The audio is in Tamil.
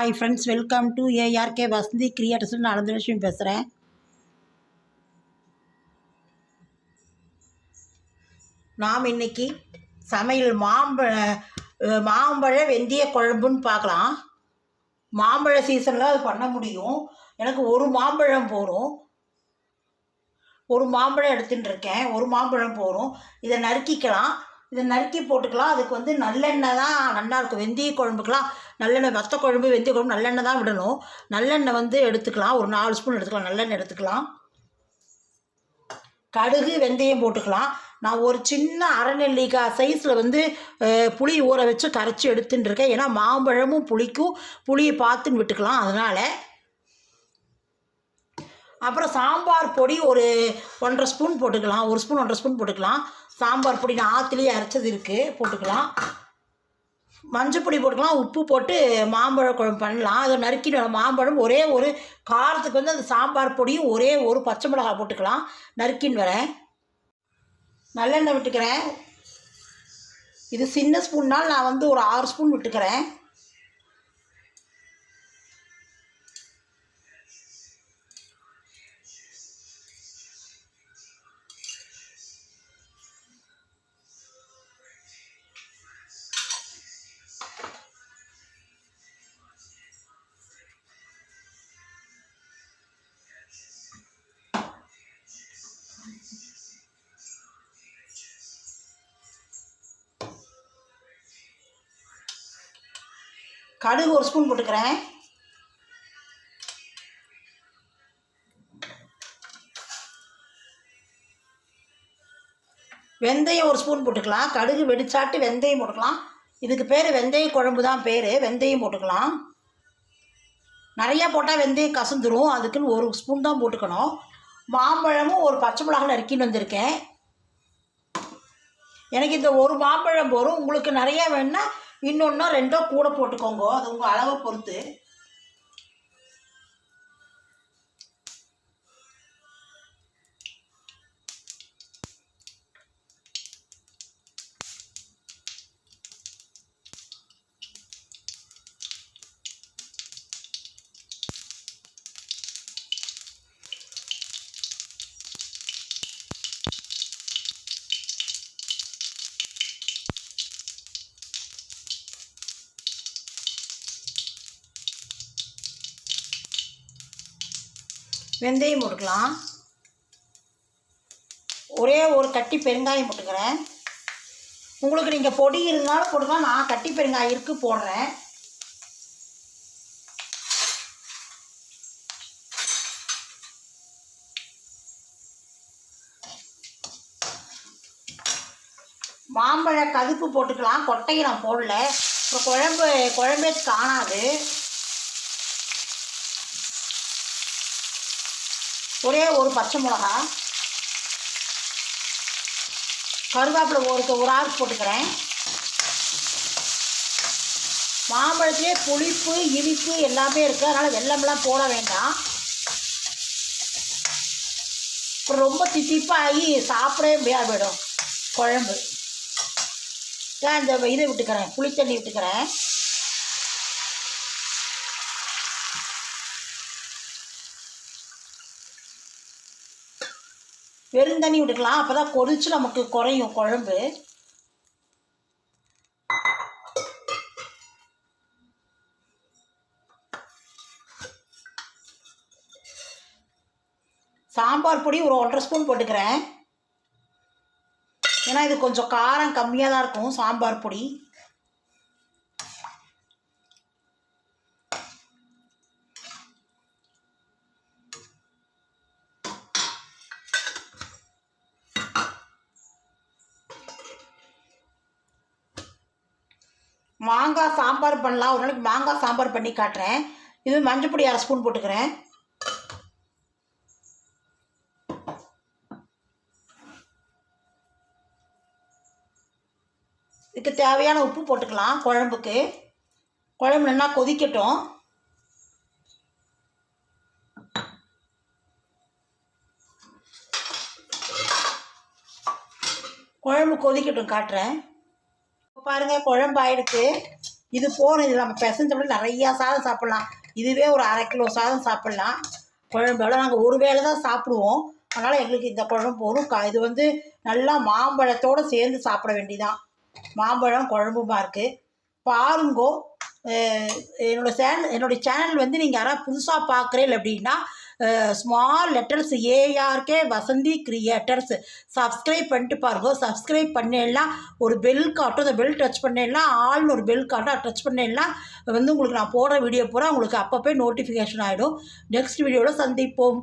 Hi friends, welcome to ARK Vasanthi creators. நான் அனந்தலட்சுமி பேசுகிறேன். நாம் இன்றைக்கி சமையல் மாம்பழ வெந்தய குழம்புன்னு பார்க்கலாம். மாம்பழ சீசனில் அது பண்ண முடியும். எனக்கு ஒரு மாம்பழம் போகும். ஒரு மாம்பழம் எடுத்துகிட்டு இருக்கேன். ஒரு மாம்பழம் போகும். இதை நறுக்கிக்கலாம். இதை நறுக்கி போட்டுக்கலாம். அதுக்கு நல்லெண்ணெய் தான் நல்லாயிருக்கும். வெந்தய குழம்புக்கெலாம் நல்லெண்ணெய், வத்த குழம்பு வெந்தய குழம்பு நல்லெண்ணெய் தான் விடணும். நல்லெண்ணெய் எடுத்துக்கலாம். ஒரு 4 ஸ்பூன் எடுத்துக்கலாம். நல்லெண்ணெய் எடுத்துக்கலாம். கடுகு வெந்தயம் போட்டுக்கலாம். நான் ஒரு சின்ன அரை நெல்லிக்காய் சைஸில் புளி ஊற வச்சு கரைச்சி எடுத்துட்டு இருக்கேன். ஏன்னா மாம்பழமும் புளியை பார்த்துன்னு விட்டுக்கலாம். அதனால் அப்புறம் சாம்பார் பொடி ஒரு 1.5 ஸ்பூன் போட்டுக்கலாம். 1 ஸ்பூன் 1.5 ஸ்பூன் போட்டுக்கலாம். சாம்பார் பொடி நான் ஆற்றுலேயே அரைச்சது இருக்குது, போட்டுக்கலாம். மஞ்சள் பொடி போட்டுக்கலாம். உப்பு போட்டு மாம்பழ குழம்பு பண்ணலாம். அதை நறுக்கிடணும். மாம்பழம் ஒரே ஒரு காரத்துக்கு அந்த சாம்பார் பொடியும் ஒரே ஒரு பச்சை மிளகாய் போட்டுக்கலாம். நறுக்கின்னு வரேன். நல்லெண்ணெய் விட்டுக்கிறேன். இது சின்ன ஸ்பூன்னால் நான் ஒரு 6 ஸ்பூன் விட்டுக்கிறேன். கடுகு 1 ஸ்பூன் போட்டுக்கிறேன். வெந்தயம் 1 ஸ்பூன் போட்டுக்கலாம். கடுகு வெடிச்சாட்டு வெந்தயம் போட்டுக்கலாம். இதுக்கு பேர் வெந்தய குழம்பு தான் பேர். வெந்தயம் போட்டுக்கலாம். நிறையா போட்டால் வெந்தயம் கசந்துடும். அதுக்குன்னு 1 ஸ்பூன் தான் போட்டுக்கணும். மாம்பழமும் ஒரு பச்சை மிளகாய் நறுக்கின்னு வந்திருக்கேன். எனக்கு இந்த ஒரு மாம்பழம் போகும். உங்களுக்கு நிறையா வேணுன்னா இன்னொன்றோ 2 கூட போட்டுக்கோங்க. அது உங்கள் அளவை பொறுத்து. வெந்தயம் போட்டுக்கலாம். ஒரே ஒரு கட்டி பெருங்காயம் போட்டுக்கிறேன். உங்களுக்கு நீங்கள் பொடி இருந்தாலும் போட்டுக்கலாம். நான் கட்டி பெருங்காயம் இருக்குது, போடுறேன். மாம்பழ கதுப்பு போட்டுக்கலாம். கொட்டையை நான் போடல. அப்புறம் குழம்பே காணாது. ஒரே ஒரு பச்சை மிளகா, கருவேப்பிலை ஒரு ஆறு போட்டுக்கிறேன். மாம்பழத்திலே புளிப்பு இனிப்பு எல்லாமே இருக்குது. அதனால் வெல்லமெல்லாம் போட வேண்டாம். அப்புறம் ரொம்ப தித்திப்பாகி சாப்பிடவே முடியாது போயிடும் குழம்பு. இந்த இதை விட்டுக்கிறேன், புளித்தண்ணி விட்டுக்கிறேன். வெறுந்தண்ணி விட்டுக்கலாம். அப்போ தான் கொதிச்சு நமக்கு குறையும் குழம்பு. சாம்பார் பொடி ஒரு 1.5 ஸ்பூன் போட்டுக்கிறேன். ஏன்னா இது கொஞ்சம் காரம் கம்மியாக தான் இருக்கும் சாம்பார் பொடி. மாங்காய் சாம்பார் பண்ணலாம். ஒரு நாளைக்கு மாங்காய் சாம்பார் பண்ணி காட்டுறேன். இது மஞ்சள் பொடி 1/2 ஸ்பூன் போட்டுக்கிறேன். இதுக்கு தேவையான உப்பு போட்டுக்கலாம். குழம்புக்கு குழம்பு நல்லா கொதிக்கட்டும். குழம்பு கொதிக்கட்டும், காட்டுறேன். பாருங்கள், குழம்பு ஆயிடுச்சு. இது போகிற இது நம்ம பிசைஞ்சோம்னா நிறையா சாதம் சாப்பிட்லாம். இதுவே ஒரு 1/2 கிலோ சாதம் சாப்பிட்லாம். குழம்போட நாங்கள் ஒரு வேளை தான் சாப்பிடுவோம். அதனால் எங்களுக்கு இந்த குழம்பு போதும். இது வந்து நல்லா மாம்பழத்தோடு சேர்ந்து சாப்பிட வேண்டியதான். மாம்பழம் குழம்புமா இருக்குது பாருங்கோ. என்னுடைய சேனல் வந்து நீங்கள் யாராவது புதுசாக பார்க்குறீங்க அப்படின்னா small letters ARK Vasanthi creators subscribe பண்ணிட்டு பாருங்க. சப்ஸ்கிரைப் பண்ணிடலாம், ஒரு பெல் காட்டும், அந்த பெல் டச் பண்ணிடலாம், ஆல்னு ஒரு பெல் காட்டும், டச் பண்ணிடலாம் வந்து உங்களுக்கு நான் போடுற வீடியோ பூரா உங்களுக்கு அப்பப்போ நோட்டிஃபிகேஷன் ஆகிடும். நெக்ஸ்ட் வீடியோவில் சந்திப்போம்.